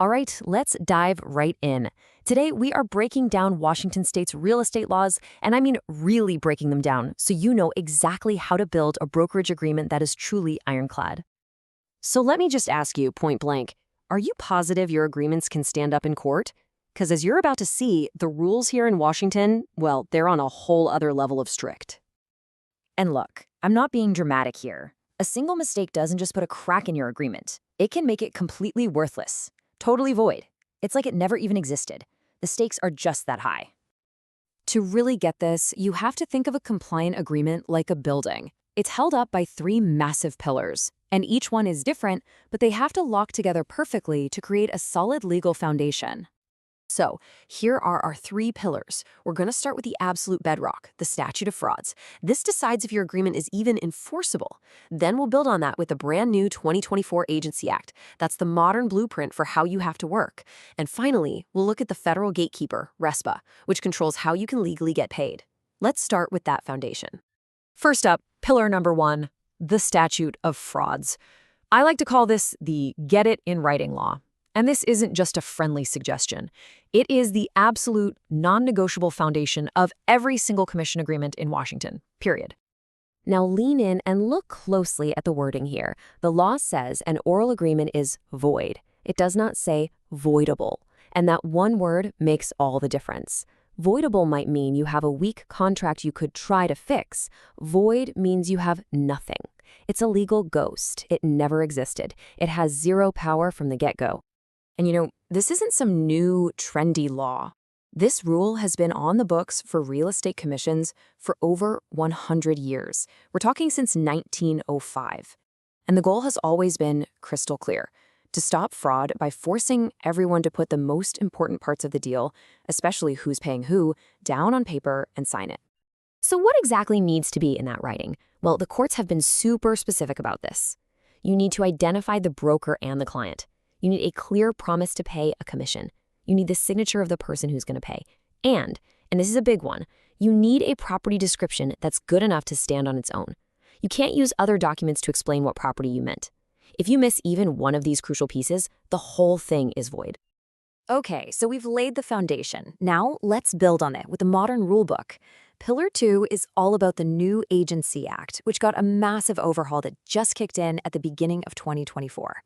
All right, let's dive right in. Today, we are breaking down Washington state's real estate laws, and I mean really breaking them down so you know exactly how to build a brokerage agreement that is truly ironclad. So let me just ask you point blank, are you positive your agreements can stand up in court? Because as you're about to see, the rules here in Washington, well, they're on a whole other level of strict. And look, I'm not being dramatic here. A single mistake doesn't just put a crack in your agreement. It can make it completely worthless, totally void. It's like it never even existed. The stakes are just that high. To really get this, you have to think of a compliant agreement like a building. It's held up by three massive pillars, and each one is different, but they have to lock together perfectly to create a solid legal foundation. So, here are our three pillars. We're going to start with the absolute bedrock, the Statute of Frauds. This decides if your agreement is even enforceable. Then we'll build on that with the brand new 2024 Agency Act. That's the modern blueprint for how you have to work. And finally, we'll look at the federal gatekeeper, RESPA, which controls how you can legally get paid. Let's start with that foundation. First up, pillar number one, the Statute of Frauds. I like to call this the get it in writing law. And this isn't just a friendly suggestion. It is the absolute non-negotiable foundation of every single commission agreement in Washington, period. Now lean in and look closely at the wording here. The law says an oral agreement is void. It does not say voidable. And that one word makes all the difference. Voidable might mean you have a weak contract you could try to fix. Void means you have nothing. It's a legal ghost. It never existed. It has zero power from the get-go. And you know, this isn't some new, trendy law. This rule has been on the books for real estate commissions for over 100 years. We're talking since 1905. And the goal has always been crystal clear: to stop fraud by forcing everyone to put the most important parts of the deal, especially who's paying who, down on paper and sign it. So what exactly needs to be in that writing? Well, the courts have been super specific about this. You need to identify the broker and the client. You need a clear promise to pay a commission. You need the signature of the person who's going to pay. And this is a big one, you need a property description that's good enough to stand on its own. You can't use other documents to explain what property you meant. If you miss even one of these crucial pieces, the whole thing is void. Okay, so we've laid the foundation. Now let's build on it with the modern rulebook. Pillar 2 is all about the new Agency Act, which got a massive overhaul that just kicked in at the beginning of 2024.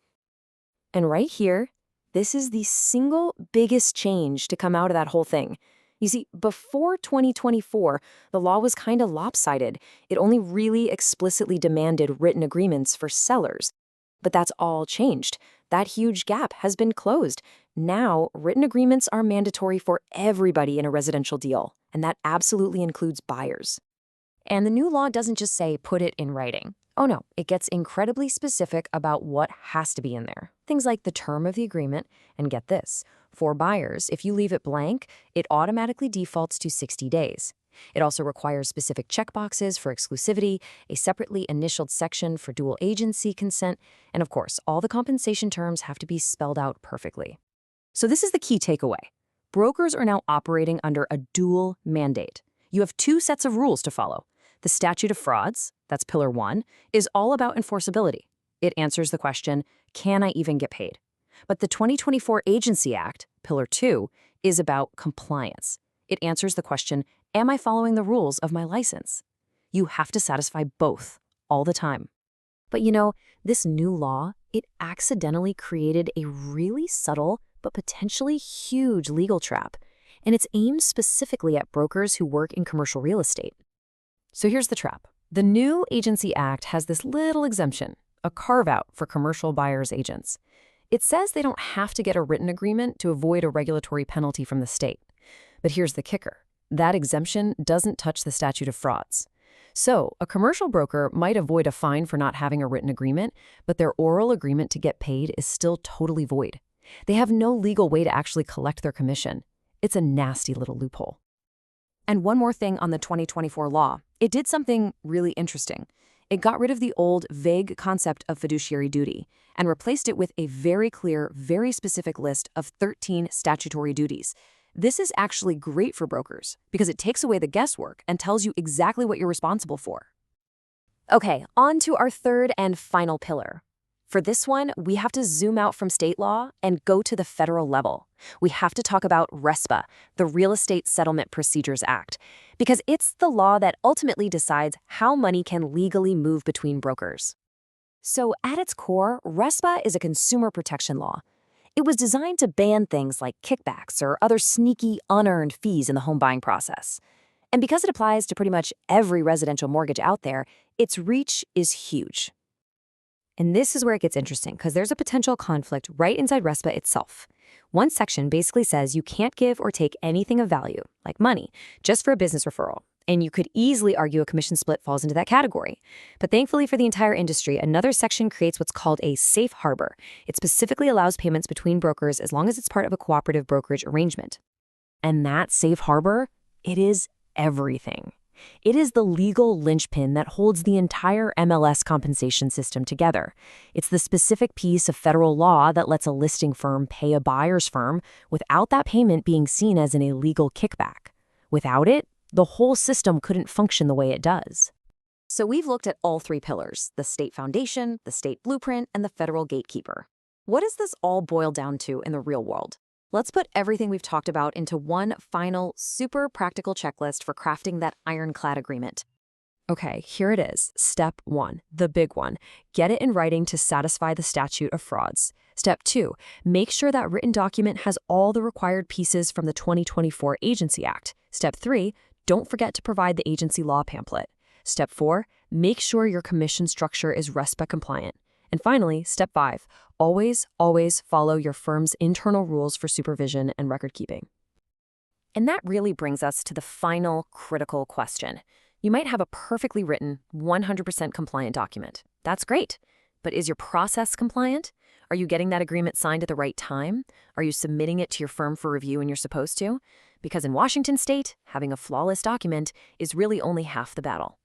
And right here, this is the single biggest change to come out of that whole thing. You see, before 2024, the law was kind of lopsided. It only really explicitly demanded written agreements for sellers. But that's all changed. That huge gap has been closed. Now, written agreements are mandatory for everybody in a residential deal, and that absolutely includes buyers. And the new law doesn't just say put it in writing. Oh no, it gets incredibly specific about what has to be in there. Things like the term of the agreement, and get this, for buyers, if you leave it blank, it automatically defaults to 60 days. It also requires specific checkboxes for exclusivity, a separately initialed section for dual agency consent, and of course, all the compensation terms have to be spelled out perfectly. So this is the key takeaway. Brokers are now operating under a dual mandate. You have two sets of rules to follow. The Statute of Frauds, that's Pillar 1, is all about enforceability. It answers the question, can I even get paid? But the 2024 Agency Act, Pillar 2, is about compliance. It answers the question, am I following the rules of my license? You have to satisfy both, all the time. But you know, this new law, it accidentally created a really subtle but potentially huge legal trap, and it's aimed specifically at brokers who work in commercial real estate. So here's the trap. The new Agency Act has this little exemption, a carve-out for commercial buyers' agents. It says they don't have to get a written agreement to avoid a regulatory penalty from the state. But here's the kicker. That exemption doesn't touch the Statute of Frauds. So a commercial broker might avoid a fine for not having a written agreement, but their oral agreement to get paid is still totally void. They have no legal way to actually collect their commission. It's a nasty little loophole. And one more thing on the 2024 law. It did something really interesting. It got rid of the old, vague concept of fiduciary duty and replaced it with a very clear, very specific list of 13 statutory duties. This is actually great for brokers because it takes away the guesswork and tells you exactly what you're responsible for. Okay, on to our third and final pillar, For this one, we have to zoom out from state law and go to the federal level. We have to talk about RESPA, the Real Estate Settlement Procedures Act, because it's the law that ultimately decides how money can legally move between brokers. So at its core, RESPA is a consumer protection law. It was designed to ban things like kickbacks or other sneaky, unearned fees in the home buying process. And because it applies to pretty much every residential mortgage out there, its reach is huge. And this is where it gets interesting, because there's a potential conflict right inside RESPA itself. One section basically says you can't give or take anything of value, like money, just for a business referral. And you could easily argue a commission split falls into that category. But thankfully for the entire industry, another section creates what's called a safe harbor. It specifically allows payments between brokers as long as it's part of a cooperative brokerage arrangement. And that safe harbor, it is everything. It is the legal linchpin that holds the entire MLS compensation system together. It's the specific piece of federal law that lets a listing firm pay a buyer's firm without that payment being seen as an illegal kickback. Without it, the whole system couldn't function the way it does. So we've looked at all three pillars: the state foundation, the state blueprint, and the federal gatekeeper. What does this all boil down to in the real world? Let's put everything we've talked about into one final, super practical checklist for crafting that ironclad agreement. Okay, here it is. Step 1, the big one. Get it in writing to satisfy the Statute of Frauds. Step 2, make sure that written document has all the required pieces from the 2024 Agency Act. Step 3, don't forget to provide the agency law pamphlet. Step 4, make sure your commission structure is RESPA compliant. And finally, step 5, always follow your firm's internal rules for supervision and record keeping. And that really brings us to the final critical question. You might have a perfectly written, 100% compliant document. That's great. But is your process compliant? Are you getting that agreement signed at the right time? Are you submitting it to your firm for review when you're supposed to? Because in Washington state, having a flawless document is really only half the battle.